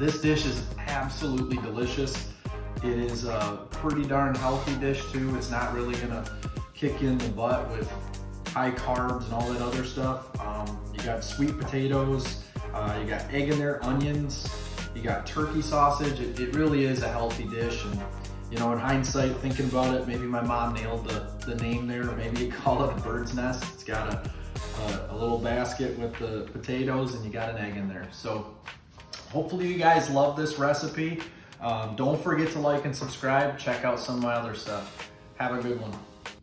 This dish is absolutely delicious. It is a pretty darn healthy dish too. It's not really gonna kick you in the butt with high carbs and all that other stuff. You got sweet potatoes, you got egg in there, onions, you got turkey sausage. It really is a healthy dish. And you know, in hindsight, thinking about it, maybe my mom nailed the name there. Maybe you call it a bird's nest. It's got a little basket with the potatoes and you got an egg in there. So hopefully you guys love this recipe. Don't forget to like and subscribe. Check out some of my other stuff. Have a good one.